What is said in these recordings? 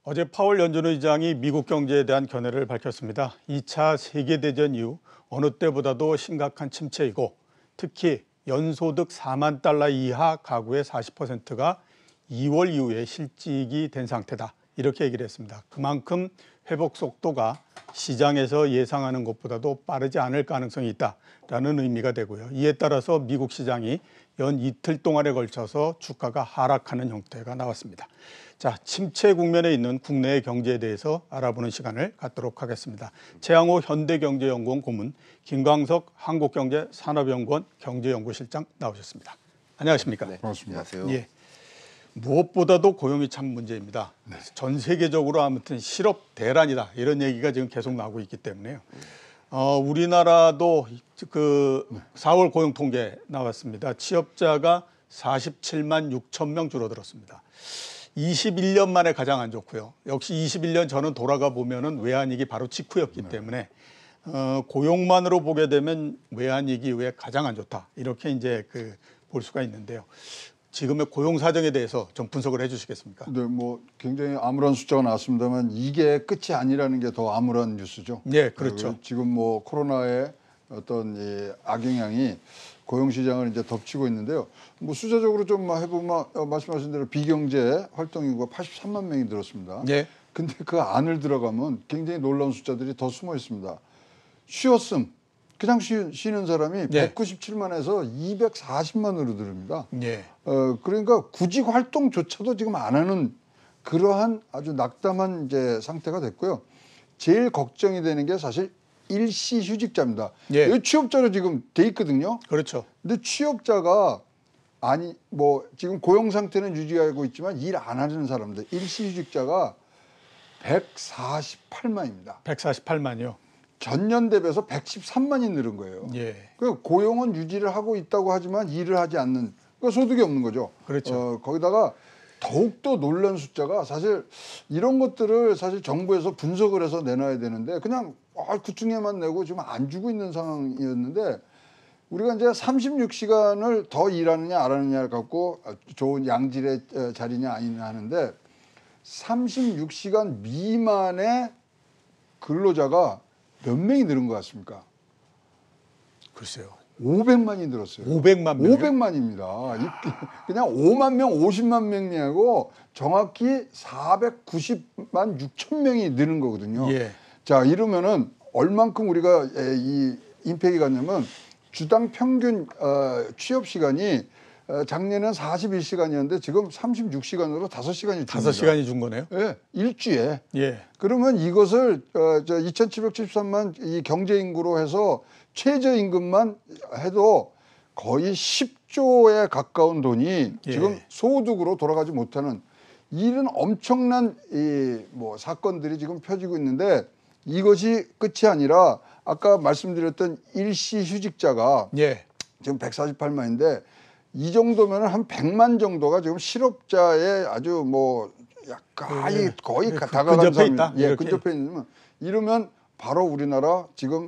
어제 파월 연준 의장이 미국 경제에 대한 견해를 밝혔습니다. 2차 세계대전 이후 어느 때보다도 심각한 침체이고 특히 연소득 4만 달러 이하 가구의 40%가 2월 이후에 실직이 된 상태다. 이렇게 얘기를 했습니다. 그만큼 회복 속도가 시장에서 예상하는 것보다도 빠르지 않을 가능성이 있다라는 의미가 되고요. 이에 따라서 미국 시장이 연 이틀 동안에 걸쳐서 주가가 하락하는 형태가 나왔습니다. 자, 침체 국면에 있는 국내의 경제에 대해서 알아보는 시간을 갖도록 하겠습니다. 최양호 현대경제연구원 고문, 김광석 한국경제산업연구원 경제연구실장 나오셨습니다. 안녕하십니까? 네, 반갑습니다. 안녕하세요. 예. 무엇보다도 고용이 참 문제입니다. 네. 전 세계적으로 아무튼 실업 대란이다 이런 얘기가 지금 계속 나오고 있기 때문에요. 우리나라도 그 4월 고용 통계 나왔습니다. 취업자가 47만 6천 명 줄어들었습니다. 21년 만에 가장 안 좋고요. 역시 21년 전은 돌아가 보면은 외환위기 바로 직후였기 때문에 고용만으로 보게 되면 외환위기 이후에 가장 안 좋다 이렇게 이제 볼 수가 있는데요. 지금의 고용 사정에 대해서 좀 분석을 해주시겠습니까? 네, 뭐 굉장히 암울한 숫자가 나왔습니다만 이게 끝이 아니라는 게 더 암울한 뉴스죠. 네, 그렇죠. 지금 뭐 코로나의 어떤 이 악영향이 고용 시장을 이제 덮치고 있는데요. 뭐 숫자적으로 좀 해보면 말씀하신 대로 비경제 활동 인구가 83만 명이 늘었습니다. 네. 근데 그 안을 들어가면 굉장히 놀라운 숫자들이 더 숨어 있습니다. 쉬었음. 그냥 쉬는 사람이 네. 197만에서 240만으로 늘습니다. 네. 그러니까 구직 활동조차도 지금 안 하는 그러한 아주 낙담한 이제 상태가 됐고요. 제일 걱정이 되는 게 사실 일시 휴직자입니다. 예. 여기 취업자로 지금 돼 있거든요. 그렇죠. 근데 취업자가 지금 고용 상태는 유지하고 있지만 일 안 하는 사람들 일시 휴직자가 148만입니다. 148만이요. 전년 대비해서 113만이 늘은 거예요. 예. 그 고용은 유지를 하고 있다고 하지만 일을 하지 않는 소득이 없는 거죠. 그렇죠. 거기다가 더욱더 놀란 숫자가 사실 이런 것들을 사실 정부에서 분석을 해서 내놔야 되는데 그냥 구충에만 내고 지금 안 주고 있는 상황이었는데 우리가 이제 36시간을 더 일하느냐 안 하느냐를 갖고 좋은 양질의 자리냐 아니냐 하는데 36시간 미만의 근로자가 몇 명이 늘은 것 같습니까? 글쎄요. 500만이 늘었어요. 500만 명. 500만입니다. 그냥 5만 명, 50만 명이고 정확히 490만 6천 명이 느는 거거든요. 예. 자, 이러면은 얼만큼 우리가 이 임팩이 갔냐면 주당 평균 취업 시간이 작년에는 41시간이었는데 지금 36시간으로 5시간이 줍니다. 5시간이 준 거네요. 예, 일주에. 예. 그러면 이것을 2,773만 이 경제 인구로 해서 최저임금만 해도 거의 10조에 가까운 돈이 예. 지금 소득으로 돌아가지 못하는 이런 엄청난 뭐 사건들이 지금 펴지고 있는데 이것이 끝이 아니라 아까 말씀드렸던 일시 휴직자가 예. 지금 148만인데 이 정도면 한 100만 정도가 지금 실업자의 아주 뭐 약간 거의 다가간 근접해 있다. 예, 근접해 있는 이러면 바로 우리나라 지금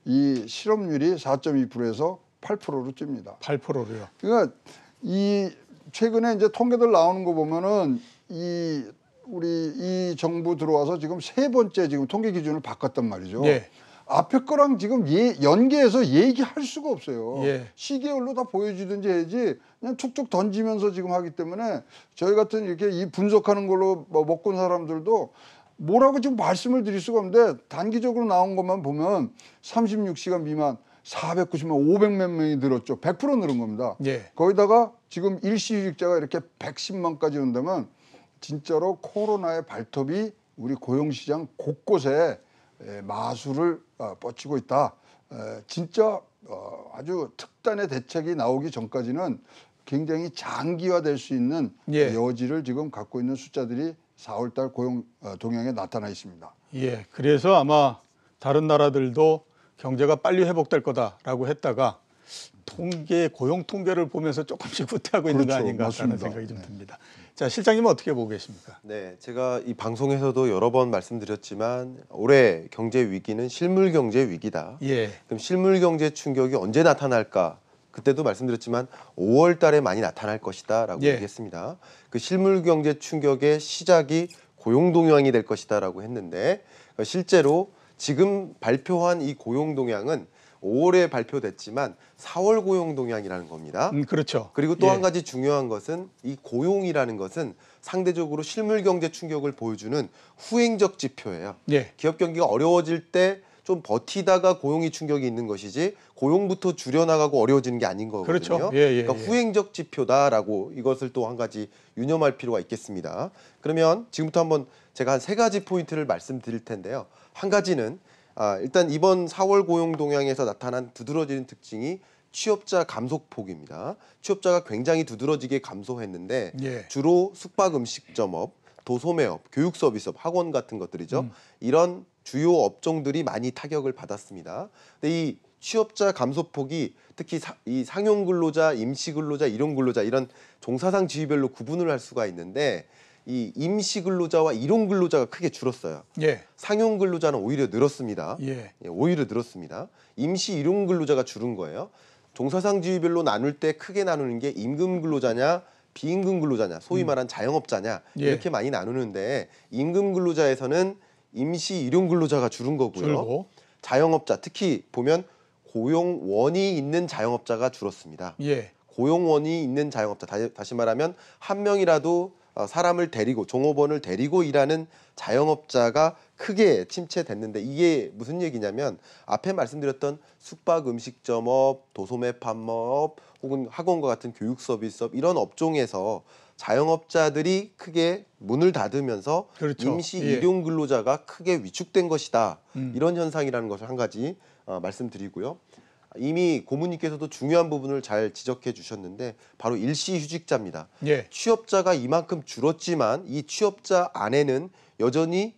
이 실업률이 4.2%에서 8%로 찝니다. 8%로요. 그러니까 이 최근에 이제 통계들 나오는 거 보면은 우리 이 정부 들어와서 지금 세 번째 지금 통계 기준을 바꿨단 말이죠. 예. 앞에 거랑 지금 연계해서 얘기할 수가 없어요. 예. 시계열로 다 보여주든지 해야지 그냥 툭툭 던지면서 지금 하기 때문에 저희 같은 이렇게 이 분석하는 걸로 먹고 온 사람들도 뭐라고 지금 말씀을 드릴 수가 없는데 단기적으로 나온 것만 보면 36시간 미만 490만 500몇 명이 늘었죠. 100% 늘은 겁니다. 예. 거기다가 지금 일시휴직자가 이렇게 110만까지 온다면 진짜로 코로나의 발톱이 우리 고용시장 곳곳에 마술을 뻗치고 있다. 진짜 아주 특단의 대책이 나오기 전까지는 굉장히 장기화될 수 있는 예. 여지를 지금 갖고 있는 숫자들이 4월달 고용 동향에 나타나 있습니다. 예. 그래서 아마 다른 나라들도 경제가 빨리 회복될 거다라고 했다가 고용 통계를 보면서 조금씩 후퇴하고 있는 거 그렇죠. 아닌가 하는 맞습니다. 생각이 좀 듭니다. 자, 실장님은 어떻게 보고 계십니까? 네, 제가 이 방송에서도 여러 번 말씀드렸지만 올해 경제 위기는 실물 경제 위기다. 예. 그럼 실물 경제 충격이 언제 나타날까? 그때도 말씀드렸지만 5월 달에 많이 나타날 것이다라고 예. 얘기했습니다. 그 실물 경제 충격의 시작이 고용 동향이 될 것이다라고 했는데 실제로 지금 발표한 이 고용 동향은 5월에 발표됐지만 4월 고용 동향이라는 겁니다. 그렇죠. 그리고 또 한 예. 가지 중요한 것은 이 고용이라는 것은 상대적으로 실물 경제 충격을 보여주는 후행적 지표예요. 예. 기업 경기가 어려워질 때 좀 버티다가 고용이 충격이 있는 것이지 고용부터 줄여나가고 어려워지는 게 아닌 거거든요. 그렇죠. 예, 예, 그러니까 예. 후행적 지표다라고 이것을 또 한 가지 유념할 필요가 있겠습니다. 그러면 지금부터 한번 제가 한 3가지 포인트를 말씀드릴 텐데요. 한 가지는 일단 이번 4월 고용 동향에서 나타난 두드러지는 특징이 취업자 감소폭입니다. 취업자가 굉장히 두드러지게 감소했는데 예. 주로 숙박 음식점업, 도소매업, 교육 서비스업, 학원 같은 것들이죠. 이런 주요 업종들이 많이 타격을 받았습니다. 근데 이 취업자 감소폭이 특히 이 상용 근로자, 임시 근로자, 일용 근로자 이런 종사상 지위별로 구분을 할 수가 있는데 이 임시 근로자와 일용 근로자가 크게 줄었어요. 예. 상용 근로자는 오히려 늘었습니다. 예. 오히려 늘었습니다. 임시 일용 근로자가 줄은 거예요. 종사상 지위별로 나눌 때 크게 나누는 게 임금 근로자냐 비임금 근로자냐 소위 말한 자영업자냐 예. 이렇게 많이 나누는데 임금 근로자에서는 임시 일용 근로자가 줄은 거고요. 줄고. 자영업자 특히 보면 고용원이 있는 자영업자가 줄었습니다. 예. 고용원이 있는 자영업자 다시 말하면 한 명이라도 사람을 데리고 종업원을 데리고 일하는 자영업자가 크게 침체됐는데 이게 무슨 얘기냐면 앞에 말씀드렸던 숙박 음식점업, 도소매 판매업 혹은 학원과 같은 교육 서비스업 이런 업종에서 자영업자들이 크게 문을 닫으면서 그렇죠. 임시 예. 일용 근로자가 크게 위축된 것이다. 음. 이런 현상이라는 것을 한 가지 말씀드리고요. 이미 고문님께서도 중요한 부분을 잘 지적해 주셨는데 바로 일시휴직자입니다. 예. 취업자가 이만큼 줄었지만 이 취업자 안에는 여전히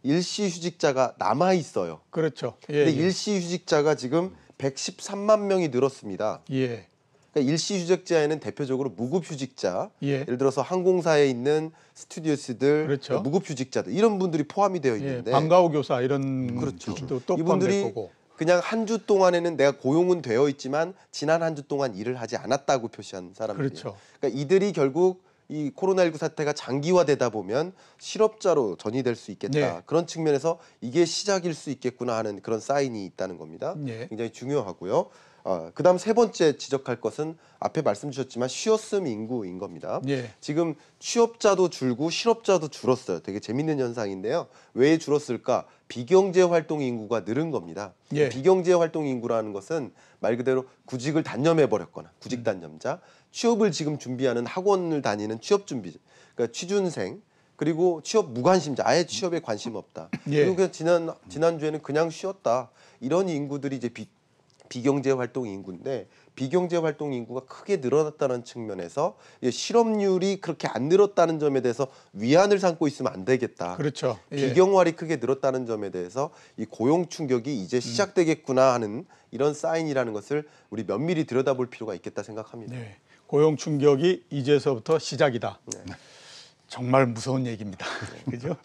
일시휴직자가 남아 있어요. 그렇죠. 예. 근데 예. 일시휴직자가 지금 113만 명이 늘었습니다. 예. 그러니까 일시휴직자에는 대표적으로 무급휴직자, 예. 예를 들어서 항공사에 있는 스튜디오스들, 그렇죠. 무급휴직자들 이런 분들이 포함이 되어 예. 있는데 방과후 교사 이런 그렇죠. 분도 또 이분들이 포함될 거고. 그냥 한 주 동안에는 내가 고용은 되어 있지만 지난 한 주 동안 일을 하지 않았다고 표시한 사람들이에요. 그렇죠. 그러니까 이들이 결국 이 코로나19 사태가 장기화되다 보면 실업자로 전이될 수 있겠다. 네. 그런 측면에서 이게 시작일 수 있겠구나 하는 그런 사인이 있다는 겁니다. 예. 굉장히 중요하고요. 그다음 3번째 지적할 것은 앞에 말씀 주셨지만 쉬었음 인구인 겁니다. 예. 지금 취업자도 줄고 실업자도 줄었어요. 되게 재밌는 현상인데요. 왜 줄었을까? 비경제 활동 인구가 늘은 겁니다. 예. 비경제 활동 인구라는 것은 말 그대로 구직을 단념해 버렸거나 구직 단념자, 취업을 지금 준비하는 학원을 다니는 취업 준비, 그러니까 취준생 그리고 취업 무관심자, 아예 취업에 관심 없다. 예. 그리고 그냥 지난주에는 그냥 쉬었다. 이런 인구들이 이제 비경제 활동 인구인데 비경제 활동 인구가 크게 늘어났다는 측면에서 실업률이 그렇게 안 늘었다는 점에 대해서 위안을 삼고 있으면 안 되겠다. 그렇죠. 예. 비경활이 크게 늘었다는 점에 대해서 이 고용 충격이 이제 시작되겠구나 하는 이런 사인이라는 것을 우리 면밀히 들여다볼 필요가 있겠다 생각합니다. 네. 고용 충격이 이제서부터 시작이다. 네. 정말 무서운 얘기입니다. 그죠?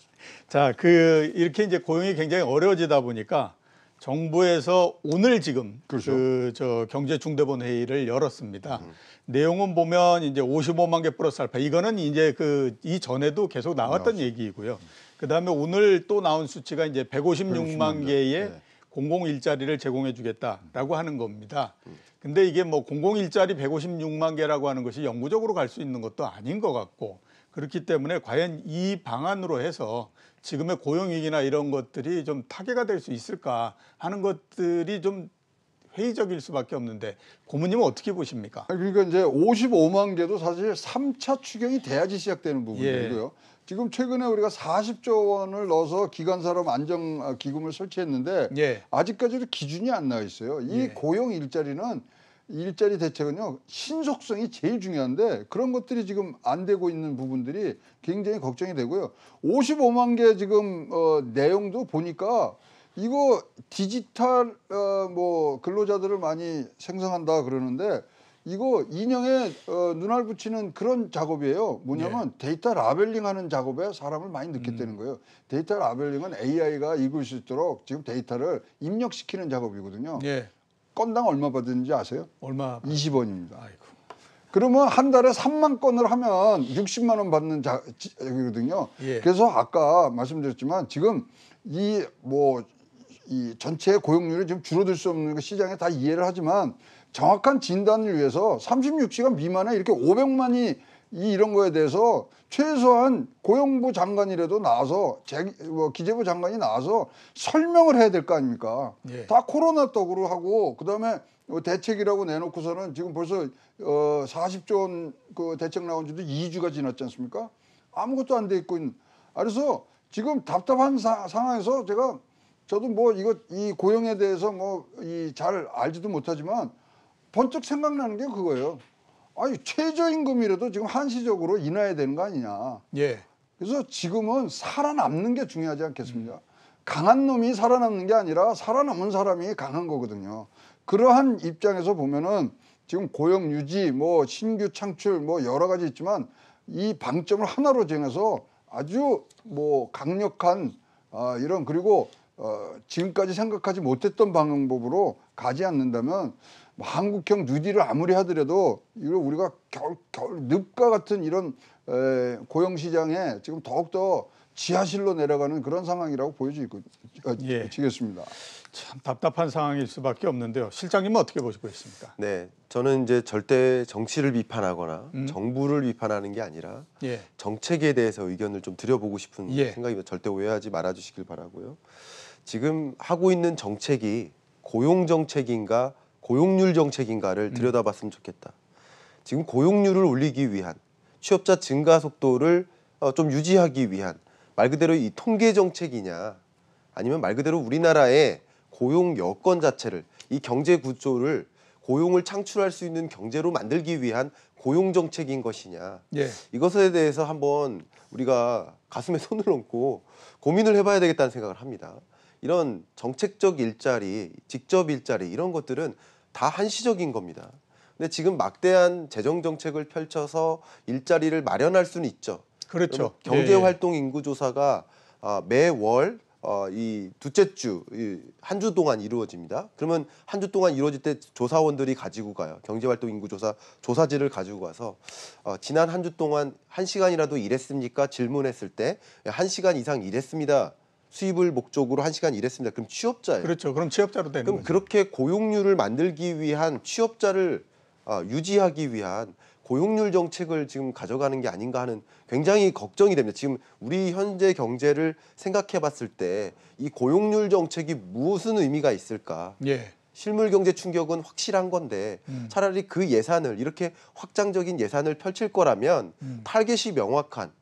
자, 이렇게 이제 고용이 굉장히 어려워지다 보니까 정부에서 오늘 지금 그렇죠. 경제중대본 회의를 열었습니다. 내용은 보면 이제 55만 개 플러스 알파 이거는 이제 이전에도 계속 나왔던 얘기이고요. 그다음에 오늘 또 나온 수치가 이제 156만 개의 네. 공공 일자리를 제공해 주겠다라고 하는 겁니다. 근데 이게 뭐 공공 일자리 156만 개라고 하는 것이 영구적으로 갈 수 있는 것도 아닌 것 같고 그렇기 때문에 과연 이 방안으로 해서 지금의 고용위기나 이런 것들이 좀 타개가 될 수 있을까 하는 것들이 좀 회의적일 수밖에 없는데 고모님은 어떻게 보십니까? 그러니까 이제 55만 개도 사실 3차 추경이 돼야지 시작되는 부분이고요. 지금 최근에 우리가 40조 원을 넣어서 기간사람 안정기금을 설치했는데 예. 아직까지도 기준이 안 나와 있어요. 이 예. 고용 일자리 대책은요 신속성이 제일 중요한데 그런 것들이 지금 안 되고 있는 부분들이 굉장히 걱정이 되고요. 55만 개 지금 내용도 보니까 이거 디지털 근로자들을 많이 생성한다 그러는데 이거 인형에 눈알 붙이는 그런 작업이에요. 뭐냐면 데이터 라벨링하는 작업에 사람을 많이 넣겠다는 거예요. 데이터 라벨링은 AI가 읽을 수 있도록 지금 데이터를 입력시키는 작업이거든요. 예. 건당 얼마 받는지 아세요? 얼마? 20원입니다. 아이고. 그러면 한 달에 3만 건을 하면 60만 원 받는 자거든요. 예. 그래서 아까 말씀드렸지만 지금 이 전체 고용률이 지금 줄어들 수 없는 거 시장에 다 이해를 하지만 정확한 진단을 위해서 36시간 미만에 이렇게 500만이 이런 거에 대해서 최소한 고용부 장관이라도 나와서 기재부 장관이 나와서 설명을 해야 될 거 아닙니까? 예. 다 코로나 떡으로 하고 그다음에 대책이라고 내놓고서는 지금 벌써 40조 원 그 대책 나온 지도 2주가 지났지 않습니까? 아무것도 안 돼 있고 그래서 지금 답답한 상황에서 저도 이 고용에 대해서 잘 알지도 못하지만 번쩍 생각나는 게 그거예요. 아니 최저임금이라도 지금 한시적으로 인하해야 되는 거 아니냐. 예. 그래서 지금은 살아남는 게 중요하지 않겠습니까? 강한 놈이 살아남는 게 아니라 살아남은 사람이 강한 거거든요. 그러한 입장에서 보면은 지금 고용 유지, 신규 창출, 여러 가지 있지만 이 방점을 하나로 정해서 아주 강력한 이런 그리고 지금까지 생각하지 못했던 방법으로 가지 않는다면 한국형 뉴딜을 아무리 하더라도 이걸 우리가 겨울 늪과 같은 이런 고용 시장에 지금 더욱더 지하실로 내려가는 그런 상황이라고 보여지겠습니다. 참 답답한 상황일 수밖에 없는데요. 실장님은 어떻게 보시고 있습니까? 네, 저는 이제 절대 정치를 비판하거나 정부를 비판하는 게 아니라 예. 정책에 대해서 의견을 좀 드려보고 싶은 예. 생각입니다. 절대 오해하지 말아주시길 바라고요. 지금 하고 있는 정책이 고용 정책인가 고용률 정책인가를 들여다봤으면 좋겠다. 지금 고용률을 올리기 위한 취업자 증가 속도를 좀 유지하기 위한 말 그대로 이 통계 정책이냐 아니면 말 그대로 우리나라의 고용 여건 자체를 이 경제 구조를 고용을 창출할 수 있는 경제로 만들기 위한 고용 정책인 것이냐. 예. 이것에 대해서 한번 우리가 가슴에 손을 얹고 고민을 해봐야 되겠다는 생각을 합니다. 이런 정책적 일자리, 직접 일자리 이런 것들은 다 한시적인 겁니다. 근데 지금 막대한 재정 정책을 펼쳐서 일자리를 마련할 수는 있죠. 그렇죠. 경제활동 인구조사가 매월 이 둘째 주 한 주 동안 이루어집니다. 그러면 한 주 동안 이루어질 때 조사원들이 가지고 가요. 경제활동 인구조사 조사지를 가지고 가서 지난 한 주 동안 1시간이라도 일했습니까? 질문했을 때 1시간 이상 일했습니다. 수입을 목적으로 1시간 일했습니다. 그럼 취업자예요. 그렇죠. 그럼 취업자로 되는 그럼 거죠. 그렇게 고용률을 만들기 위한 취업자를 유지하기 위한 고용률 정책을 지금 가져가는 게 아닌가 하는 굉장히 걱정이 됩니다. 지금 우리 현재 경제를 생각해 봤을 때 이 고용률 정책이 무슨 의미가 있을까? 예. 실물 경제 충격은 확실한 건데 차라리 그 예산을 이렇게 확장적인 예산을 펼칠 거라면 타겟이 명확한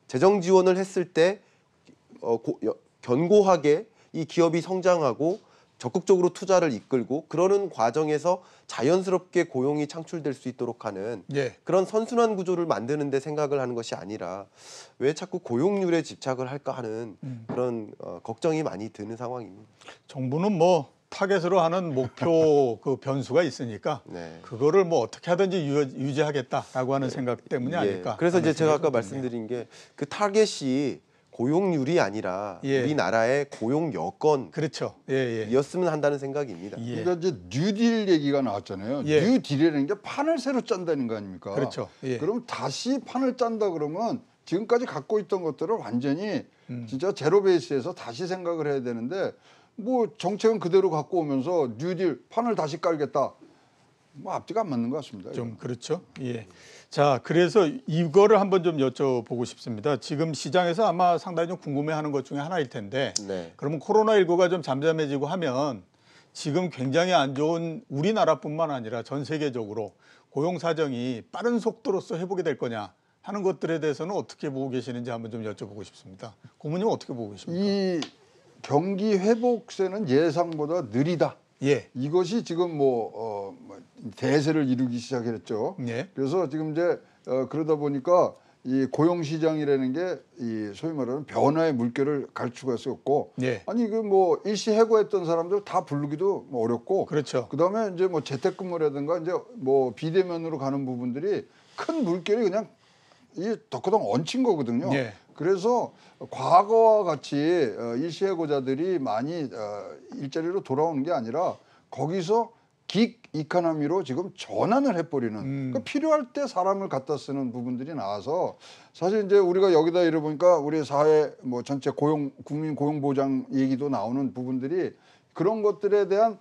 재정 지원을 했을 때 견고하게 이 기업이 성장하고 적극적으로 투자를 이끌고 그러는 과정에서 자연스럽게 고용이 창출될 수 있도록 하는 예. 그런 선순환 구조를 만드는 데 생각을 하는 것이 아니라 왜 자꾸 고용률에 집착을 할까 하는 그런 걱정이 많이 드는 상황입니다. 정부는 타겟으로 하는 목표 그 변수가 있으니까 네. 그거를 어떻게 하든지 유지하겠다라고 하는 생각 때문이 아닐까. 그래서 이제 제가 아까 생각이 말씀드린 게 그 타겟이 고용률이 아니라 예. 우리나라의 고용 여건이었으면 그렇죠. 예, 예. 한다는 생각입니다. 예. 그러니까 이제 뉴딜 얘기가 나왔잖아요. 예. 뉴딜이라는 게 판을 새로 짠다는 거 아닙니까? 그렇죠. 예. 그럼 다시 판을 짠다 그러면 지금까지 갖고 있던 것들을 완전히 진짜 제로 베이스에서 다시 생각을 해야 되는데 정책은 그대로 갖고 오면서 뉴딜 판을 다시 깔겠다. 앞뒤가 안 맞는 것 같습니다. 좀 그렇죠. 예. 자, 그래서 이거를 한번 좀 여쭤보고 싶습니다. 지금 시장에서 아마 상당히 좀 궁금해하는 것 중에 하나일 텐데, 네. 그러면 코로나19가 좀 잠잠해지고 하면 지금 굉장히 안 좋은 우리나라뿐만 아니라 전 세계적으로 고용 사정이 빠른 속도로서 회복이 될 거냐 하는 것들에 대해서는 어떻게 보고 계시는지 한번 좀 여쭤보고 싶습니다. 고모님은 어떻게 보고 계십니까? 이 경기 회복세는 예상보다 느리다. 예. 이것이 지금 대세를 이루기 시작했죠. 예. 그래서 지금 이제 그러다 보니까 이 고용 시장이라는 게 이 소위 말하는 변화의 물결을 갈수가 없고, 예. 아니 일시 해고했던 사람들 다 부르기도 어렵고, 그렇죠. 그다음에 이제 재택근무라든가 이제 비대면으로 가는 부분들이 큰 물결이 그냥 이 덕후당 얹힌 거거든요. 예. 그래서 과거와 같이 일시 해고자들이 많이 일자리로 돌아오는 게 아니라 거기서 긱 이코노미로 지금 전환을 해버리는 그러니까 필요할 때 사람을 갖다 쓰는 부분들이 나와서 사실 이제 우리가 여기다 이래 보니까 우리 사회 뭐 전체 국민 고용 보장 얘기도 나오는 부분들이 그런 것들에 대한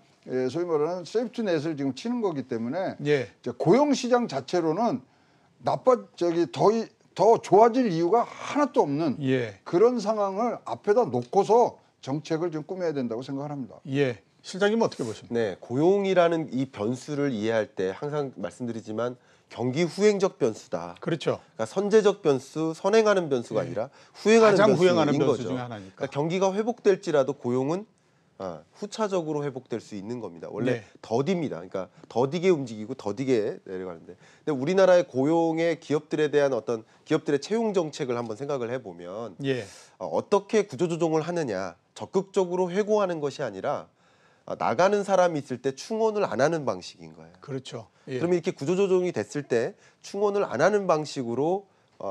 소위 말하는 세이프티넷을 지금 치는 거기 때문에 예. 이제 고용 시장 자체로는 더 좋아질 이유가 하나도 없는 예. 그런 상황을 앞에다 놓고서 정책을 좀 꾸며야 된다고 생각을 합니다. 예. 실장님 어떻게 보십니까? 네, 고용이라는 이 변수를 이해할 때 항상 말씀드리지만 경기 후행적 변수다. 그렇죠. 그러니까 선제적 변수, 선행하는 변수가 예. 아니라 후행하는 가장 변수인 후행하는 변수 거죠. 중에 하나니까. 그러니까 경기가 회복될지라도 고용은 후차적으로 회복될 수 있는 겁니다. 원래 네. 더디입니다. 그러니까 더디게 움직이고 더디게 내려가는데, 근데 우리나라의 고용의 기업들에 대한 어떤 기업들의 채용 정책을 한번 생각을 해보면 예. 어떻게 구조조정을 하느냐, 적극적으로 회고하는 것이 아니라 나가는 사람이 있을 때 충원을 안 하는 방식인 거예요. 그렇죠. 예. 그러면 이렇게 구조조정이 됐을 때 충원을 안 하는 방식으로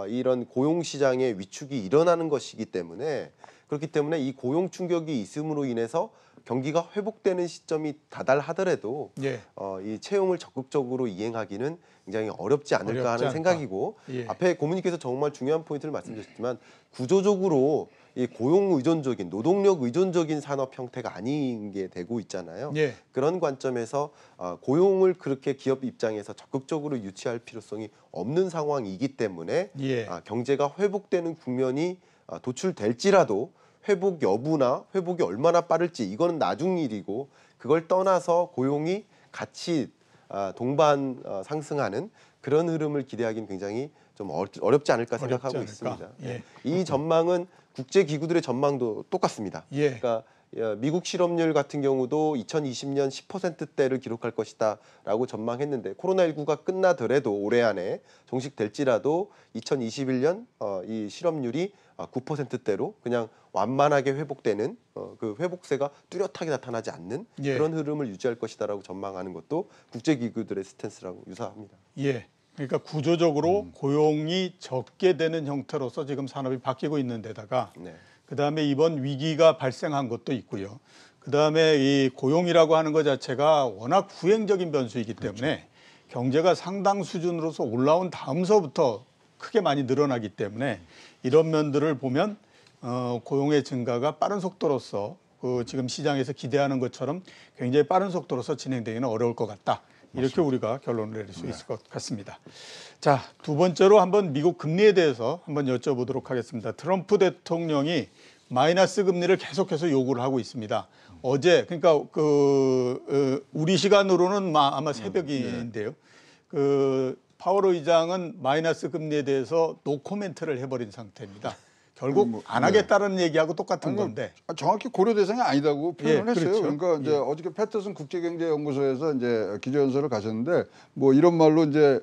이런 고용 시장의 위축이 일어나는 것이기 때문에, 그렇기 때문에 이 고용 충격이 있음으로 인해서 경기가 회복되는 시점이 다달하더라도 예. 이 채용을 적극적으로 이행하기는 굉장히 어렵지 않을까 어렵지 하는 않다. 생각이고, 예. 앞에 고문님께서 정말 중요한 포인트를 말씀주셨지만 구조적으로 이 고용 의존적인, 노동력 의존적인 산업 형태가 아닌 게 되고 있잖아요. 예. 그런 관점에서 고용을 그렇게 기업 입장에서 적극적으로 유치할 필요성이 없는 상황이기 때문에 예. 경제가 회복되는 국면이 도출될지라도 회복 여부나 회복이 얼마나 빠를지 이거는 나중 일이고, 그걸 떠나서 고용이 같이 동반 상승하는 그런 흐름을 기대하기는 굉장히 좀 어렵지 않을까 생각하고 어렵지 않을까? 있습니다. 예. 이 전망은 국제 기구들의 전망도 똑같습니다. 예. 그러니까 미국 실업률 같은 경우도 2020년 10%대를 기록할 것이다라고 전망했는데, 코로나19가 끝나더라도 올해 안에 종식될지라도 2021년 이 실업률이 9%대로 그냥 완만하게 회복되는 그 회복세가 뚜렷하게 나타나지 않는 예. 그런 흐름을 유지할 것이다라고 전망하는 것도 국제기구들의 스탠스라고 유사합니다. 예. 그러니까 구조적으로 고용이 적게 되는 형태로서 지금 산업이 바뀌고 있는 데다가 네. 그다음에 이번 위기가 발생한 것도 있고요. 그다음에 이 고용이라고 하는 것 자체가 워낙 후행적인 변수이기 때문에 경제가 상당 수준으로서 올라온 다음서부터 크게 많이 늘어나기 때문에 이런 면들을 보면 고용의 증가가 빠른 속도로서 지금 시장에서 기대하는 것처럼 굉장히 빠른 속도로서 진행되기는 어려울 것 같다. 이렇게 우리가 결론을 내릴 수 있을 것 같습니다. 자, 두 번째로 한번 미국 금리에 대해서 한번 여쭤보도록 하겠습니다. 트럼프 대통령이 마이너스 금리를 계속해서 요구를 하고 있습니다. 어제 그러니까 우리 시간으로는 아마 새벽인데요. 파월 의장은 마이너스 금리에 대해서 노코멘트를 해버린 상태입니다. 결국 안 하겠다는 얘기하고 똑같은 건데. 정확히 고려 대상이 아니다고 표현을 예, 했어요. 그렇죠. 그러니까 이제 예. 어저께 패터슨 국제경제연구소에서 이제 기자연설을 가셨는데 뭐 이런 말로 이제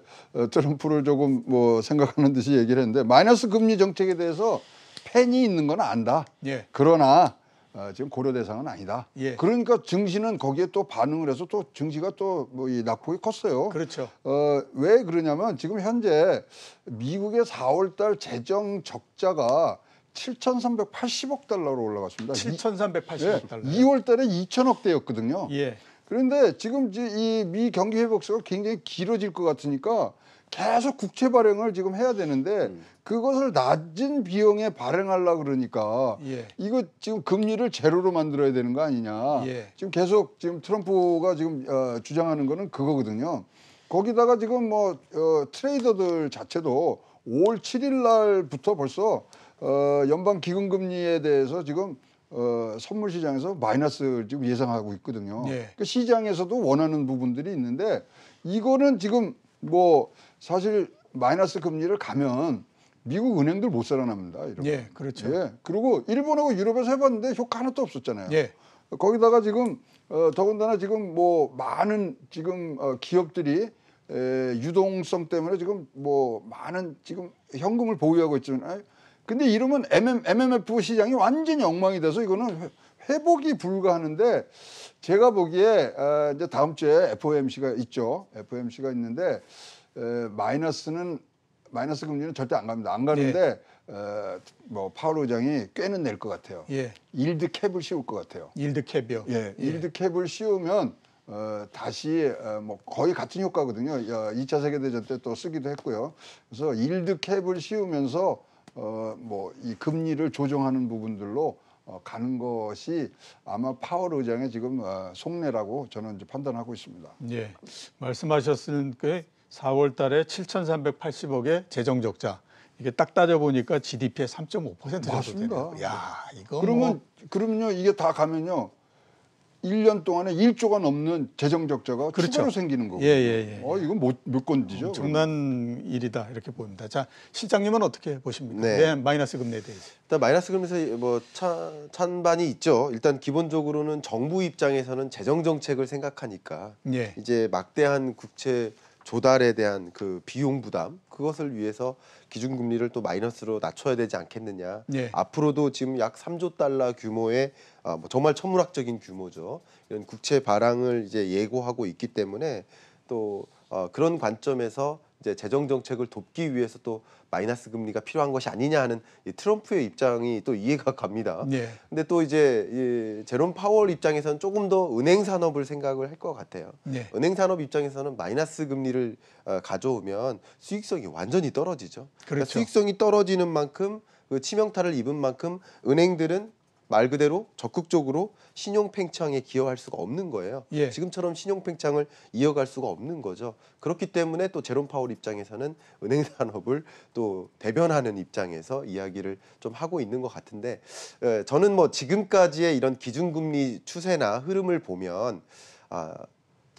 트럼프를 조금 뭐 생각하는 듯이 얘기를 했는데, 마이너스 금리 정책에 대해서 펜이 있는 건 안다. 예. 그러나 지금 고려 대상은 아니다. 예. 그러니까 증시는 거기에 또 반응을 해서 또 증시가 또 뭐 이 낙폭이 컸어요. 그렇죠. 왜 그러냐면 지금 현재 미국의 4월달 재정 적자가 7,380억 달러로 올라갔습니다. 7,380억 달러. 2월 달에 2천억 대였거든요. 예. 그런데 지금 이 미 경기 회복세가 굉장히 길어질 것 같으니까 계속 국채 발행을 지금 해야 되는데 그것을 낮은 비용에 발행하려고 그러니까 예. 이거 지금 금리를 제로로 만들어야 되는 거 아니냐. 예. 지금 계속 지금 트럼프가 지금 주장하는 거는 그거거든요. 거기다가 지금 뭐 트레이더들 자체도 5월 7일 날부터 벌써 연방 기금금리에 대해서 지금 선물 시장에서 마이너스를 지금 예상하고 있거든요. 예. 그 시장에서도 원하는 부분들이 있는데, 이거는 지금 뭐 사실 마이너스 금리를 가면 미국 은행들 못 살아납니다. 이런 거. 예, 그렇죠. 예. 그리고 일본하고 유럽에서 해봤는데 효과 하나도 없었잖아요. 예. 거기다가 지금 더군다나 지금 뭐 많은 지금 기업들이 유동성 때문에 지금 뭐 많은 지금 현금을 보유하고 있잖아요. 근데 이러면 MMF 시장이 완전히 엉망이 돼서 이거는 회복이 불가하는데, 제가 보기에 이제 다음 주에 FOMC가 있죠. FOMC가 있는데 마이너스 금리는 절대 안 갑니다. 안 가는데 뭐 파월 의장이 꽤는 낼 것 같아요. 예. 일드 캡을 씌울 것 같아요. 일드 캡이요. 예, 일드 캡을 씌우면 다시 뭐 거의 같은 효과거든요. 2차 세계대전 때 또 쓰기도 했고요. 그래서 일드 캡을 씌우면서 뭐 이 금리를 조정하는 부분들로 가는 것이 아마 파월 의장의 지금 속내라고 저는 이제 판단하고 있습니다. 예, 말씀하셨을 게 4월 달에 7,380억의 재정 적자. 이게 딱 따져 보니까 GDP의 3.5% 정도 맞습니다. 되네요. 야, 이거 그러면요 이게 다 가면요 1년 동안에 1조가 넘는 재정 적자가 그렇죠. 추가로 생기는 거고. 예. 이건 몇 건지죠? 엄청난 일이다 이렇게 보입니다. 자, 실장님은 어떻게 보십니까? 네. 마이너스 금리에 대해서. 일단 마이너스 금리에서 뭐 찬반이 있죠. 일단 기본적으로는 정부 입장에서는 재정 정책을 생각하니까 예. 이제 막대한 국채 조달에 대한 그 비용 부담 그것을 위해서 기준금리를 또 마이너스로 낮춰야 되지 않겠느냐. 예. 앞으로도 지금 약 3조 달러 규모의 뭐 정말 천문학적인 규모죠. 이런 국채 발행을 이제 예고하고 있기 때문에 또 그런 관점에서 이제 재정 정책을 돕기 위해서 또 마이너스 금리가 필요한 것이 아니냐 하는 이 트럼프의 입장이 또 이해가 갑니다. 예. 근데 또 이제 이 제롬 파월 입장에서는 조금 더 은행 산업을 생각을 할 것 같아요. 예. 은행 산업 입장에서는 마이너스 금리를 가져오면 수익성이 완전히 떨어지죠. 그러니까 그렇죠. 수익성이 떨어지는 만큼 그 치명타를 입은 만큼 은행들은 말 그대로 적극적으로 신용 팽창에 기여할 수가 없는 거예요. 예. 지금처럼 신용 팽창을 이어갈 수가 없는 거죠. 그렇기 때문에 또 제롬 파월 입장에서는 은행 산업을 또 대변하는 입장에서 이야기를 좀 하고 있는 것 같은데 저는 뭐 지금까지의 이런 기준금리 추세나 흐름을 보면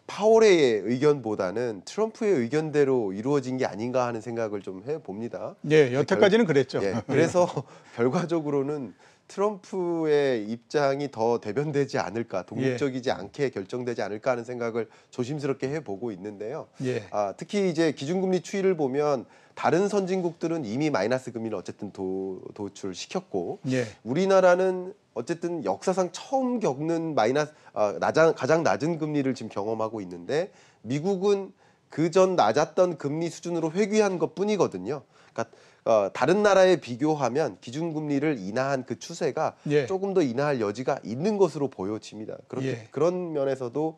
파월의 의견보다는 트럼프의 의견대로 이루어진 게 아닌가 하는 생각을 좀 해봅니다. 예, 여태까지는 그랬죠. 예, 그래서 결과적으로는 트럼프의 입장이 더 대변되지 않을까, 독립적이지 않게 결정되지 않을까 하는 생각을 조심스럽게 해보고 있는데요. 예. 특히 이제 기준금리 추이를 보면 다른 선진국들은 이미 마이너스 금리를 어쨌든 도출시켰고 예. 우리나라는 어쨌든 역사상 처음 겪는 가장 낮은 금리를 지금 경험하고 있는데 미국은 그전 낮았던 금리 수준으로 회귀한 것뿐이거든요. 그러니까 다른 나라에 비교하면 기준금리를 인하한 그 추세가 예. 조금 더 인하할 여지가 있는 것으로 보여집니다. 예. 그런 면에서도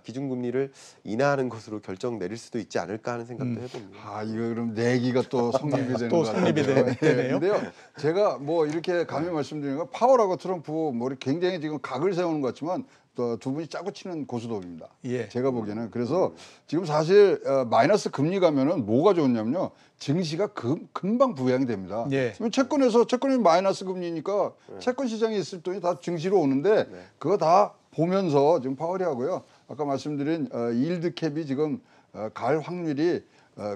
기준금리를 인하하는 것으로 결정 내릴 수도 있지 않을까 하는 생각도 해봅니다. 이거 그럼 내기가 또 성립이 되는 또 것 성립이 같아요. 되네요. 근데요, 제가 뭐 이렇게 감히 말씀드리는 건 파월하고 트럼프 뭐 이렇게 굉장히 지금 각을 세우는 것 같지만 또 두 분이 짜고 치는 고수톱입니다. 예. 제가 보기에는. 그래서 지금 사실 마이너스 금리 가면은 뭐가 좋냐면요, 증시가 금방 부양이 됩니다. 예. 채권이 마이너스 금리니까 채권 시장에 있을 돈이 다 증시로 오는데 그거 다 보면서 지금 파월이 하고요. 아까 말씀드린 일드 캡이 지금 갈 확률이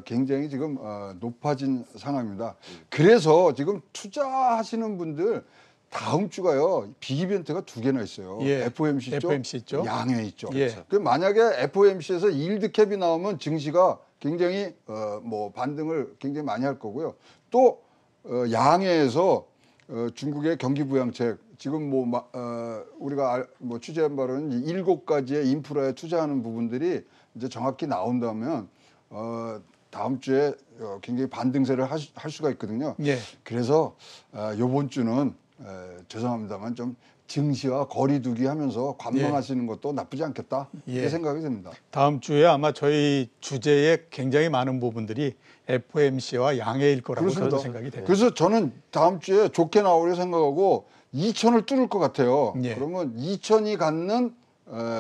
굉장히 지금 높아진 상황입니다. 그래서 지금 투자하시는 분들 다음 주가요 빅이벤트가 2개나 있어요. 예. FOMC 있죠, FOMC 있죠. 양회 있죠. 예. 그 만약에 FOMC에서 일드 캡이 나오면 증시가 굉장히 뭐 반등을 굉장히 많이 할 거고요. 또 양회에서 중국의 경기 부양책 지금 우리가 뭐 취재한 바로는 7가지의 인프라에 투자하는 부분들이 이제 정확히 나온다면 다음 주에 굉장히 반등세를 할 수가 있거든요. 예. 그래서 이번 주는 죄송합니다만 좀 증시와 거리두기 하면서 관망하시는 것도 나쁘지 않겠다 이렇게 예. 생각이 됩니다. 다음 주에 아마 저희 주제에 굉장히 많은 부분들이 FOMC와 양해일 거라고 저도 생각이 돼요. 그래서 저는 다음 주에 좋게 나오려 생각하고 2,000을 뚫을 것 같아요. 예. 그러면 2,000이 갖는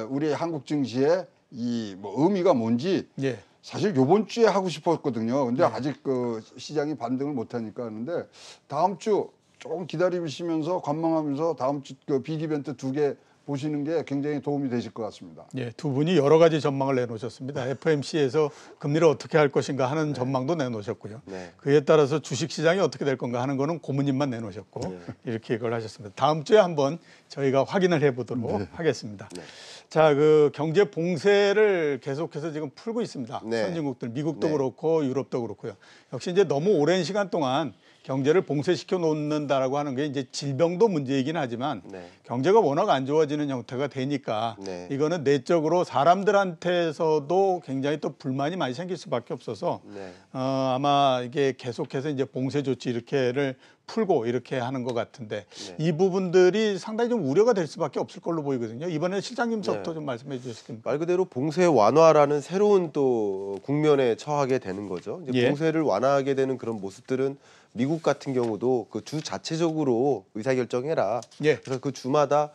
우리 한국 증시의 이 뭐 의미가 뭔지 예. 사실 요번 주에 하고 싶었거든요. 근데 아직 그 시장이 반등을 못 하니까 하는데 다음 주 조금 기다리시면서 관망하면서 다음 주 그 빅이벤트 2개 보시는 게 굉장히 도움이 되실 것 같습니다. 예, 두 분이 여러 가지 전망을 내놓으셨습니다. FOMC에서 금리를 어떻게 할 것인가 하는 전망도 내놓으셨고요. 네. 그에 따라서 주식시장이 어떻게 될 건가 하는 거는 고모님만 내놓으셨고 이렇게 이걸 하셨습니다. 다음 주에 한번 저희가 확인을 해보도록 하겠습니다. 네. 자, 그 경제 봉쇄를 계속해서 지금 풀고 있습니다. 네. 선진국들, 미국도 네. 그렇고 유럽도 그렇고요. 역시 이제 너무 오랜 시간 동안 경제를 봉쇄시켜 놓는다라고 하는 게 이제 질병도 문제이긴 하지만 네. 경제가 워낙 안 좋아지는 형태가 되니까 네. 이거는 내적으로 사람들한테서도 굉장히 또 불만이 많이 생길 수밖에 없어서 네. 아마 이게 계속해서 이제 봉쇄 조치 이렇게를 풀고 이렇게 하는 것 같은데 네. 이 부분들이 상당히 좀 우려가 될 수밖에 없을 걸로 보이거든요. 이번에 실장님부터 네. 좀 말씀해 주시겠습니까? 말 그대로 봉쇄 완화라는 새로운 또 국면에 처하게 되는 거죠. 이제 예. 봉쇄를 완화하게 되는 그런 모습들은 미국 같은 경우도 그 주 자체적으로 의사결정해라. 예. 그래서 그 주마다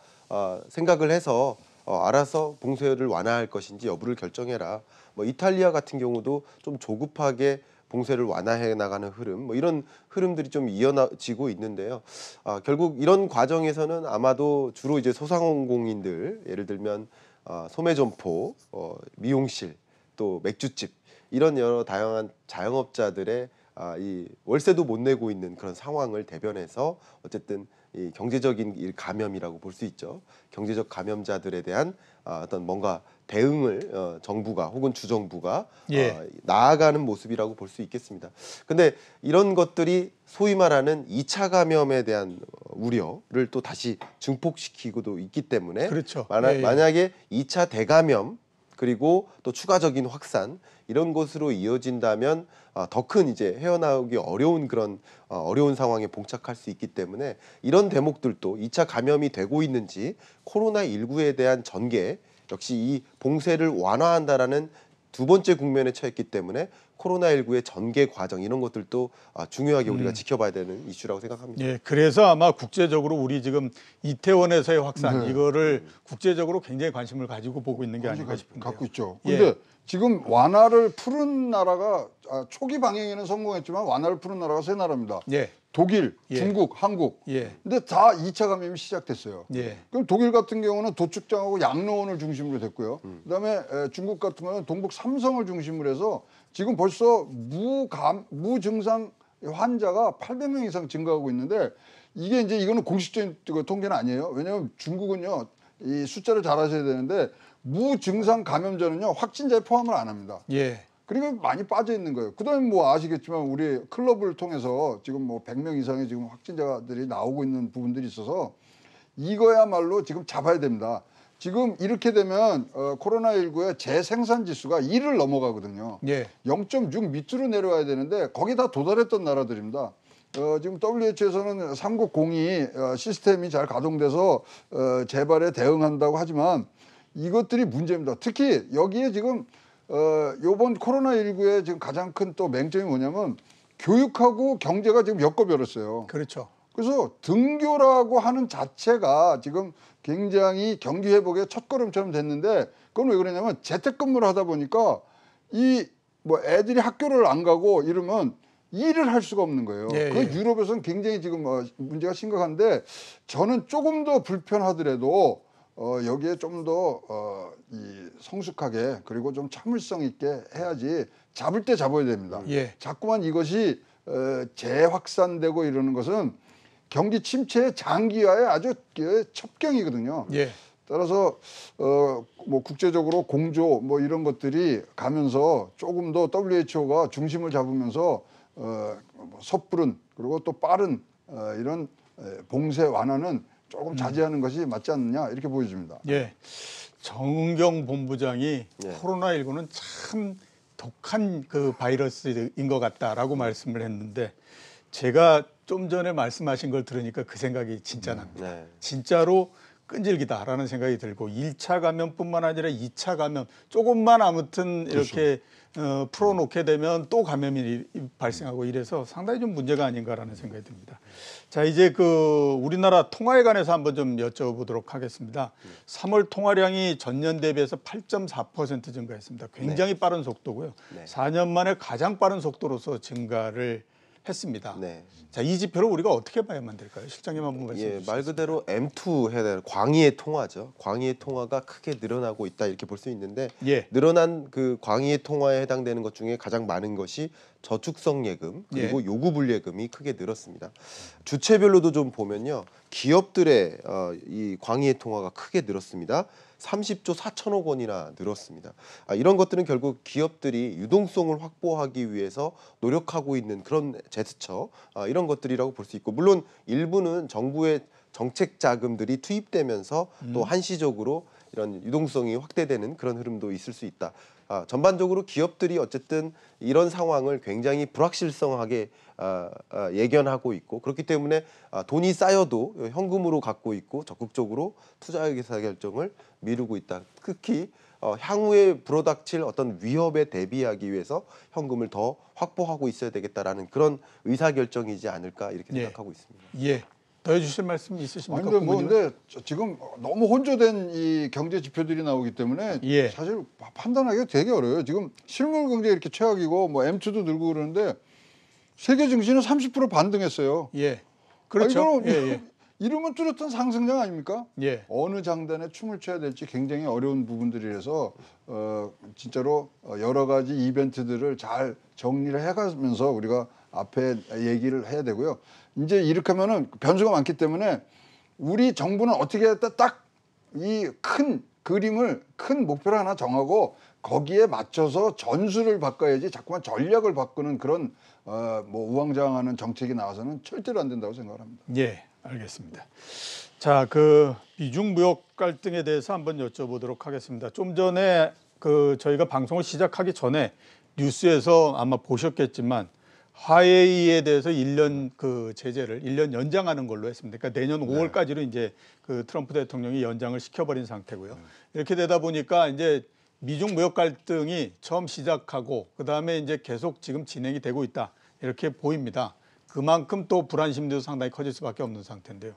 생각을 해서 알아서 봉쇄를 완화할 것인지 여부를 결정해라. 뭐 이탈리아 같은 경우도 좀 조급하게 봉쇄를 완화해 나가는 흐름, 뭐 이런 흐름들이 좀 이어지고 있는데요. 결국 이런 과정에서는 아마도 주로 이제 소상공인들, 예를 들면 소매점포, 미용실, 또 맥주집 이런 여러 다양한 자영업자들의 이 월세도 못 내고 있는 그런 상황을 대변해서 어쨌든 이 경제적인 감염이라고 볼 수 있죠. 경제적 감염자들에 대한 어떤 뭔가 대응을 정부가 혹은 주정부가 예. 나아가는 모습이라고 볼 수 있겠습니다. 근데 이런 것들이 소위 말하는 2차 감염에 대한 우려를 또 다시 증폭시키고도 있기 때문에 그렇죠. 만약에 2차 대감염 그리고 또 추가적인 확산 이런 것으로 이어진다면 더 큰 이제 헤어나오기 어려운 그런 어려운 상황에 봉착할 수 있기 때문에 이런 대목들도 2차 감염이 되고 있는지 코로나19에 대한 전개 역시 이 봉쇄를 완화한다라는 두 번째 국면에 처했기 때문에 코로나19의 전개 과정 이런 것들도 중요하게 우리가 지켜봐야 되는 이슈라고 생각합니다. 예, 그래서 아마 국제적으로 우리 지금 이태원에서의 확산 네. 이거를 국제적으로 굉장히 관심을 가지고 보고 있는 게 아닌가 관심 싶은데요. 갖고 있죠. 예. 근데 지금 완화를 푸는 나라가 초기 방향에는 성공했지만 완화를 푸는 나라가 세 나라입니다. 예, 독일, 예. 중국, 한국. 예, 근데 다 2차 감염이 시작됐어요. 예, 그럼 독일 같은 경우는 도축장하고 양로원을 중심으로 됐고요. 그다음에 중국 같은 경우는 동북 삼성을 중심으로 해서 지금 벌써 무증상 환자가 800명 이상 증가하고 있는데 이게 이제 이거는 공식적인 통계는 아니에요. 왜냐하면 중국은요 이 숫자를 잘 아셔야 되는데 무증상 감염자는요 확진자에 포함을 안 합니다. 예, 그러니까 많이 빠져 있는 거예요. 그다음에 뭐 아시겠지만 우리 클럽을 통해서 지금 뭐 100명 이상의 지금 확진자들이 나오고 있는 부분들이 있어서 이거야말로 지금 잡아야 됩니다. 지금 이렇게 되면 코로나19의 재생산 지수가 1을 넘어가거든요. 예, 0.6 밑으로 내려와야 되는데 거기 다 도달했던 나라들입니다. 지금 WHO에서는 3국공이 시스템이 잘 가동돼서 재발에 대응한다고 하지만 이것들이 문제입니다. 특히 여기에 지금 요번 코로나19의 지금 가장 큰 또 맹점이 뭐냐면 교육하고 경제가 지금 엮어버렸어요. 그렇죠. 그래서 등교라고 하는 자체가 지금 굉장히 경기 회복의 첫걸음처럼 됐는데 그건 왜 그러냐면 재택근무를 하다 보니까 이 뭐 애들이 학교를 안 가고 이러면 일을 할 수가 없는 거예요. 예, 그 예. 유럽에서는 굉장히 지금 문제가 심각한데 저는 조금 더 불편하더라도 여기에 좀 더 이 성숙하게 그리고 좀 참을성 있게 해야지 잡을 때 잡아야 됩니다. 예. 자꾸만 이것이 재확산되고 이러는 것은 경기 침체의 장기화에 아주 첩경이거든요. 예, 따라서 뭐 국제적으로 공조 뭐 이런 것들이 가면서 조금 더 WHO가 중심을 잡으면서 뭐 섣부른 그리고 또 빠른 이런 봉쇄 완화는 조금 자제하는 것이 맞지 않느냐 이렇게 보여집니다. 예. 정은경 본부장이 예. 코로나19는 참 독한 그 바이러스인 것 같다라고 말씀을 했는데 제가 좀 전에 말씀하신 걸 들으니까 그 생각이 진짜 납니다. 네. 진짜로 끈질기다라는 생각이 들고 1차 감염뿐만 아니라 2차 감염 조금만 아무튼 이렇게 풀어놓게 되면 또 감염이 발생하고 이래서 상당히 좀 문제가 아닌가라는 생각이 듭니다. 자, 이제 그 우리나라 통화에 관해서 한번 좀 여쭤보도록 하겠습니다. 3월 통화량이 전년 대비해서 8.4% 증가했습니다. 굉장히 빠른 속도고요. 네. 4년 만에 가장 빠른 속도로서 증가를 했습니다. 네. 자, 이 지표를 우리가 어떻게 봐야만 될까요? 실장님 한번 말씀해 예, 주시죠. 말 그대로 M2 해야 되는 광의의 통화죠. 광의의 통화가 크게 늘어나고 있다 이렇게 볼 수 있는데 예. 늘어난 그 광의의 통화에 해당되는 것 중에 가장 많은 것이 저축성 예금 그리고 요구 불예금이 크게 늘었습니다. 주체별로도 좀 보면요, 기업들의 이 광의의 통화가 크게 늘었습니다. 30조 4천억 원이나 늘었습니다. 이런 것들은 결국 기업들이 유동성을 확보하기 위해서 노력하고 있는 그런 제스처 이런 것들이라고 볼 수 있고 물론 일부는 정부의 정책 자금들이 투입되면서 또 한시적으로 이런 유동성이 확대되는 그런 흐름도 있을 수 있다. 전반적으로 기업들이 어쨌든 이런 상황을 굉장히 불확실성하게 예견하고 있고 그렇기 때문에 돈이 쌓여도 현금으로 갖고 있고 적극적으로 투자 의사 결정을 미루고 있다. 특히 향후에 불어닥칠 어떤 위협에 대비하기 위해서 현금을 더 확보하고 있어야 되겠다라는 그런 의사 결정이지 않을까 이렇게 생각하고 있습니다. 예. 더해 주실 말씀 있으십니까? 아니, 근데 지금 너무 혼조된 이 경제 지표들이 나오기 때문에 예. 사실 판단하기가 되게 어려워요. 지금 실물 경제 이렇게 최악이고 뭐 M2도 늘고 그러는데 세계 증시는 30% 반등했어요. 예. 그렇죠. 이러면 뚜렷한 상승장 아닙니까? 예. 어느 장단에 춤을 춰야 될지 굉장히 어려운 부분들이라서 진짜로 여러 가지 이벤트들을 잘 정리를 해가면서 우리가 앞에 얘기를 해야 되고요. 이제 이렇게 하면은 변수가 많기 때문에 우리 정부는 어떻게 했다 딱 이 큰 그림을 큰 목표를 하나 정하고 거기에 맞춰서 전술을 바꿔야지 자꾸만 전략을 바꾸는 그런 뭐 우왕좌왕하는 정책이 나와서는 절대로 안 된다고 생각을 합니다. 예, 알겠습니다. 자, 그 미중 무역 갈등에 대해서 한번 여쭤보도록 하겠습니다. 좀 전에 그 저희가 방송을 시작하기 전에 뉴스에서 아마 보셨겠지만 화웨이에 대해서 1년 그 제재를 1년 연장하는 걸로 했습니다. 그러니까 내년 5월까지로 이제 그 트럼프 대통령이 연장을 시켜버린 상태고요. 이렇게 되다 보니까 이제 미중 무역 갈등이 처음 시작하고 그 다음에 이제 계속 지금 진행이 되고 있다 이렇게 보입니다. 그만큼 또 불안 심리도 상당히 커질 수밖에 없는 상태인데요.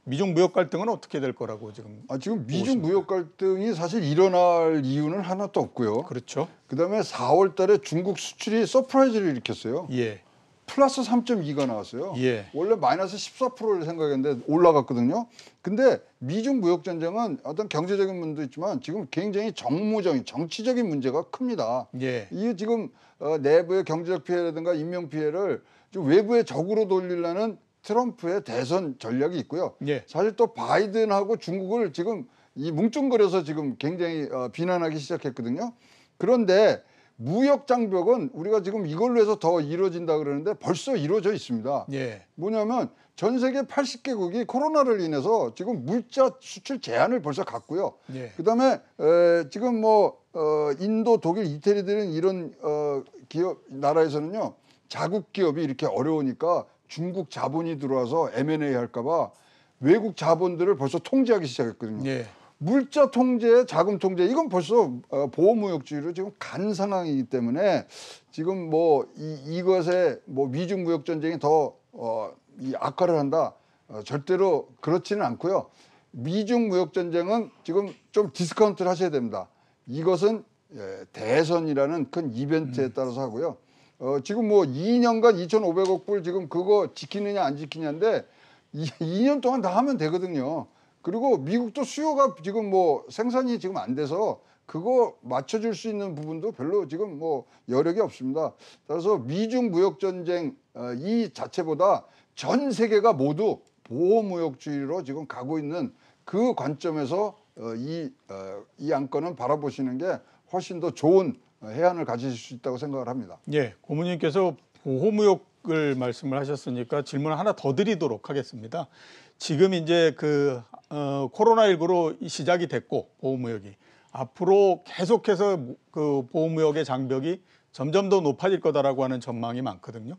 미중 무역 갈등은 어떻게 될 거라고 지금? 지금 미중 무역 갈등이 사실 일어날 이유는 하나도 없고요. 그렇죠. 그다음에 4월달에 중국 수출이 서프라이즈를 일으켰어요. 예. 플러스 3.2가 나왔어요. 예. 원래 마이너스 14%를 생각했는데 올라갔거든요. 근데 미중 무역 전쟁은 어떤 경제적인 문제도 있지만 지금 굉장히 정무적인 정치적인 문제가 큽니다. 예. 이 지금 내부의 경제적 피해라든가 인명 피해를 좀 외부의 적으로 돌리려는 트럼프의 대선 전략이 있고요. 예. 사실 또 바이든하고 중국을 지금 이 뭉뚱그려서 지금 굉장히 비난하기 시작했거든요. 그런데 무역 장벽은 우리가 지금 이걸로 해서 더 이루어진다 그러는데 벌써 이루어져 있습니다. 예. 뭐냐면 전 세계 80개국이 코로나를 인해서 지금 물자 수출 제한을 벌써 갔고요. 예. 그다음에 지금 뭐 인도, 독일, 이태리들은 이런 기업 나라에서는요 자국 기업이 이렇게 어려우니까 중국 자본이 들어와서 M&A 할까봐 외국 자본들을 벌써 통제하기 시작했거든요. 예. 물자 통제, 자금 통제 이건 벌써 보호무역주의로 지금 간 상황이기 때문에 지금 뭐 이것에 뭐 미중 무역 전쟁이 더 이 악화를 한다 절대로 그렇지는 않고요. 미중 무역 전쟁은 지금 좀 디스카운트를 하셔야 됩니다. 이것은 대선이라는 큰 이벤트에 따라서 하고요. 지금 뭐 2년간 2,500억 불 지금 그거 지키느냐 안 지키냐인데 2년 동안 다 하면 되거든요. 그리고 미국도 수요가 지금 뭐 생산이 지금 안 돼서 그거 맞춰줄 수 있는 부분도 별로 지금 뭐 여력이 없습니다. 따라서 미중 무역 전쟁 이 자체보다 전 세계가 모두 보호무역주의로 지금 가고 있는 그 관점에서 이 안건은 바라보시는 게 훨씬 더 좋은 해안을 가지실 수 있다고 생각을 합니다. 예, 고모님께서 보호무역을 말씀을 하셨으니까 질문 하나 더 드리도록 하겠습니다. 지금 이제 그 코로나19로 시작이 됐고 보호무역이 앞으로 계속해서 그 보호무역의 장벽이 점점 더 높아질 거다라고 하는 전망이 많거든요.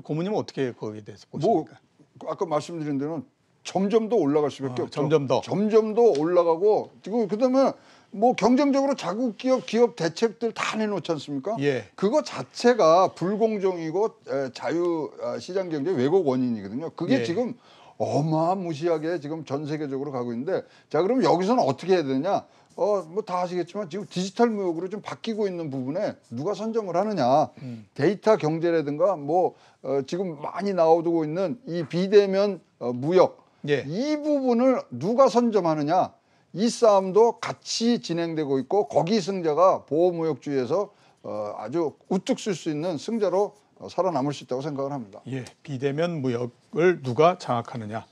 고모님은 어떻게 거기에 대해서 보십니까? 뭐 아까 말씀드린 대로 점점 더 올라갈 수밖에 없죠. 점점 더 올라가고 지금 그다음에 뭐 경쟁적으로 자국 기업 대책들 다 내놓지 않습니까? 예. 그거 자체가 불공정이고 자유 시장 경제 왜곡 원인이거든요. 그게 예. 지금 어마무시하게 지금 전 세계적으로 가고 있는데 자 그럼 여기서는 어떻게 해야 되냐? 뭐 다 아시겠지만 지금 디지털 무역으로 좀 바뀌고 있는 부분에 누가 선점을 하느냐? 데이터 경제라든가 뭐 지금 많이 나오고 있는 이 비대면 무역 예. 이 부분을 누가 선점하느냐? 이 싸움도 같이 진행되고 있고 거기 승자가 보호무역주의에서 아주 우뚝 쓸 수 있는 승자로 살아남을 수 있다고 생각을 합니다. 예, 비대면 무역을 누가 장악하느냐.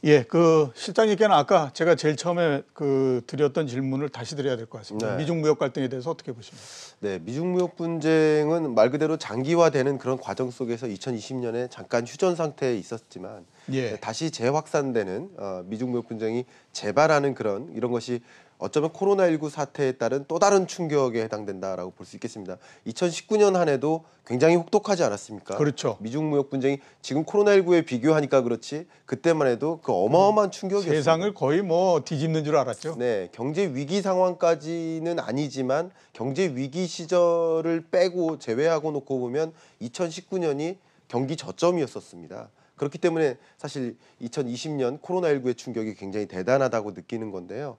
예, 그 실장님께는 아까 제가 제일 처음에 그 드렸던 질문을 다시 드려야 될 것 같습니다. 네. 미중 무역 갈등에 대해서 어떻게 보십니까? 네, 미중 무역 분쟁은 말 그대로 장기화되는 그런 과정 속에서 2020년에 잠깐 휴전 상태에 있었지만 예. 다시 재확산되는 미중 무역 분쟁이 재발하는 그런 이런 것이 어쩌면 코로나19 사태에 따른 또 다른 충격에 해당된다라고 볼 수 있겠습니다. 2019년 한 해도 굉장히 혹독하지 않았습니까? 그렇죠. 미중 무역 분쟁이 지금 코로나19에 비교하니까 그렇지 그때만 해도 그 어마어마한 충격이었습니다. 세상을 거의 뭐 뒤집는 줄 알았죠. 네, 경제 위기 상황까지는 아니지만 경제 위기 시절을 빼고 제외하고 놓고 보면 2019년이 경기 저점이었었습니다. 그렇기 때문에 사실 2020년 코로나19의 충격이 굉장히 대단하다고 느끼는 건데요.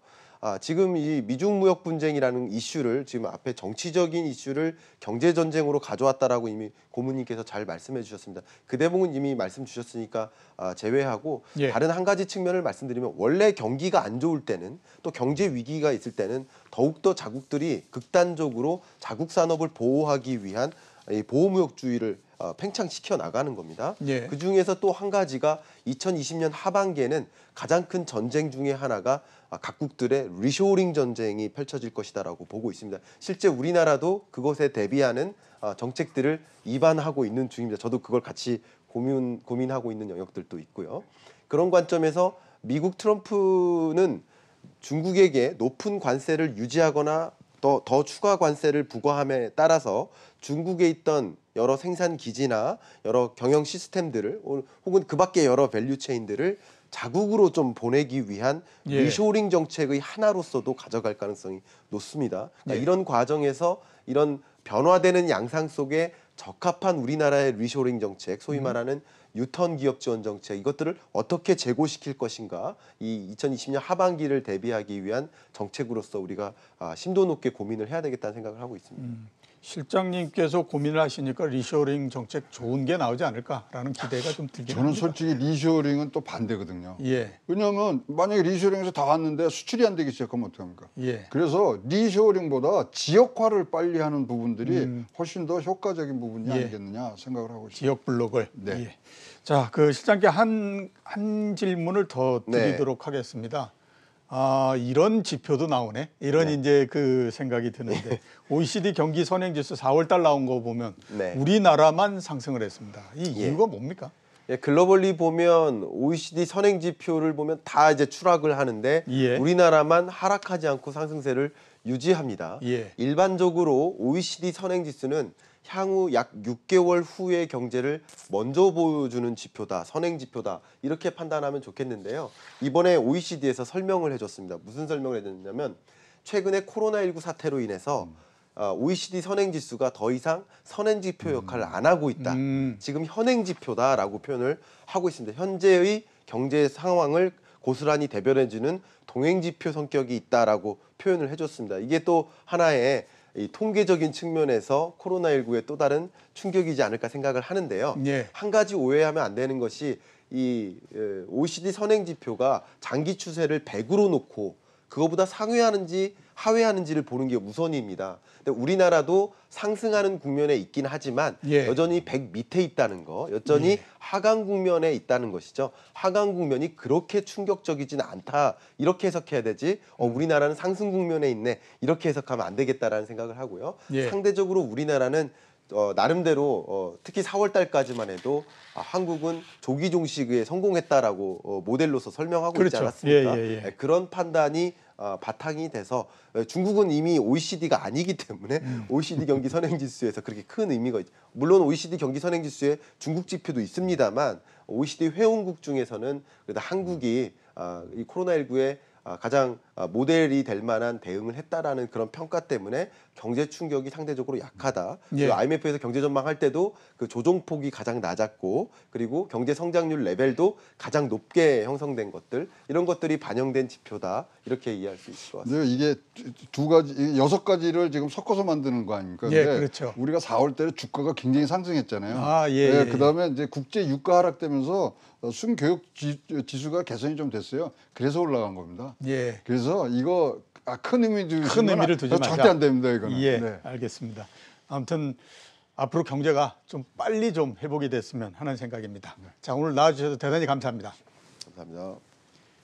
지금 이 미중 무역 분쟁이라는 이슈를 지금 앞에 정치적인 이슈를 경제 전쟁으로 가져왔다라고 이미 고문님께서 잘 말씀해 주셨습니다. 그 대목은 이미 말씀 주셨으니까 제외하고 예. 다른 한 가지 측면을 말씀드리면 원래 경기가 안 좋을 때는 또 경제 위기가 있을 때는 더욱더 자국들이 극단적으로 자국 산업을 보호하기 위한 이 보호무역주의를 팽창시켜 나가는 겁니다. 예. 그 중에서 또 한 가지가 2020년 하반기에는 가장 큰 전쟁 중에 하나가 각국들의 리쇼링 전쟁이 펼쳐질 것이다라고 보고 있습니다. 실제 우리나라도 그것에 대비하는 정책들을 입안하고 있는 중입니다. 저도 그걸 같이 고민하고 있는 영역들도 있고요. 그런 관점에서 미국 트럼프는 중국에게 높은 관세를 유지하거나 더 추가 관세를 부과함에 따라서 중국에 있던 여러 생산 기지나 여러 경영 시스템들을 혹은 그 밖의 여러 밸류 체인들을 자국으로 좀 보내기 위한 예. 리쇼링 정책의 하나로서도 가져갈 가능성이 높습니다. 그러니까 예. 이런 과정에서 이런 변화되는 양상 속에 적합한 우리나라의 리쇼링 정책, 소위 말하는 유턴 기업 지원 정책 이것들을 어떻게 제고시킬 것인가 이 2020년 하반기를 대비하기 위한 정책으로서 우리가 심도 높게 고민을 해야 되겠다는 생각을 하고 있습니다. 실장님께서 고민을 하시니까 리쇼링 정책 좋은 게 나오지 않을까라는 기대가 좀 들긴 저는 합니다. 솔직히 리쇼링은 또 반대거든요. 예, 왜냐하면 만약에 리쇼링에서 다 왔는데 수출이 안 되기 시작하면 어떡합니까? 예. 그래서 리쇼링보다 지역화를 빨리 하는 부분들이 훨씬 더 효과적인 부분이 예. 아니겠느냐 생각을 하고 있습니다. 지역 블록을. 네. 예. 자, 그 실장께 한 질문을 더 드리도록 하겠습니다. 이런 지표도 나오네. 이런 이제 그 생각이 드는데 OECD 경기 선행지수 4월달 나온 거 보면 우리나라만 상승을 했습니다. 이 이유가 뭡니까? 예, 글로벌리 보면 OECD 선행 지표를 보면 다 이제 추락을 하는데 예. 우리나라만 하락하지 않고 상승세를 유지합니다. 예. 일반적으로 OECD 선행 지수는 향후 약 6개월 후의 경제를 먼저 보여주는 지표다, 선행 지표다 이렇게 판단하면 좋겠는데요. 이번에 OECD에서 설명을 해줬습니다. 무슨 설명을 해줬냐면 최근에 코로나19 사태로 인해서 OECD 선행 지수가 더 이상 선행 지표 역할을 안 하고 있다. 지금 현행 지표다라고 표현을 하고 있습니다. 현재의 경제 상황을 고스란히 대변해주는 동행 지표 성격이 있다라고 표현을 해줬습니다. 이게 또 하나의 이 통계적인 측면에서 코로나19의 또 다른 충격이지 않을까 생각을 하는데요. 예. 한 가지 오해하면 안 되는 것이 이 OECD 선행 지표가 장기 추세를 100으로 놓고 그거보다 상회하는지 하회하는지를 보는 게 우선입니다. 근데 우리나라도 상승하는 국면에 있긴 하지만 여전히 100 밑에 있다는 거, 여전히 하강 국면에 있다는 것이죠. 하강 국면이 그렇게 충격적이지는 않다. 이렇게 해석해야 되지. 우리나라는 상승 국면에 있네. 이렇게 해석하면 안 되겠다라는 생각을 하고요. 상대적으로 우리나라는 나름대로 특히 4월 달까지만 해도 한국은 조기 종식에 성공했다라고 모델로서 설명하고 있지 않았습니까? 그런 판단이 바탕이 돼서 중국은 이미 OECD가 아니기 때문에 OECD 경기 선행지수에서 그렇게 큰 의미가 있죠. 물론 OECD 경기 선행지수에 중국 지표도 있습니다만 OECD 회원국 중에서는 그래도 한국이 이 코로나19에 가장 모델이 될 만한 대응을 했다라는 그런 평가 때문에 경제 충격이 상대적으로 약하다. IMF에서 경제 전망할 때도 그 조정폭이 가장 낮았고 그리고 경제 성장률 레벨도 가장 높게 형성된 것들 이런 것들이 반영된 지표다. 이렇게 이해할 수 있을 것 같습니다. 이게 두 가지, 6가지를 지금 섞어서 만드는 거 아닙니까? 그렇죠. 우리가 4월 달에 주가가 굉장히 상승했잖아요. 그다음에 이제 국제 유가 하락되면서 순교육 지수가 개선이 좀 됐어요. 그래서 올라간 겁니다. 그래서 이거 큰 의미를 두지 말자. 절대 안 됩니다. 이거는. 알겠습니다. 아무튼 앞으로 경제가 좀 빨리 좀 회복이 됐으면 하는 생각입니다. 자, 오늘 나와주셔서 대단히 감사합니다. 감사합니다.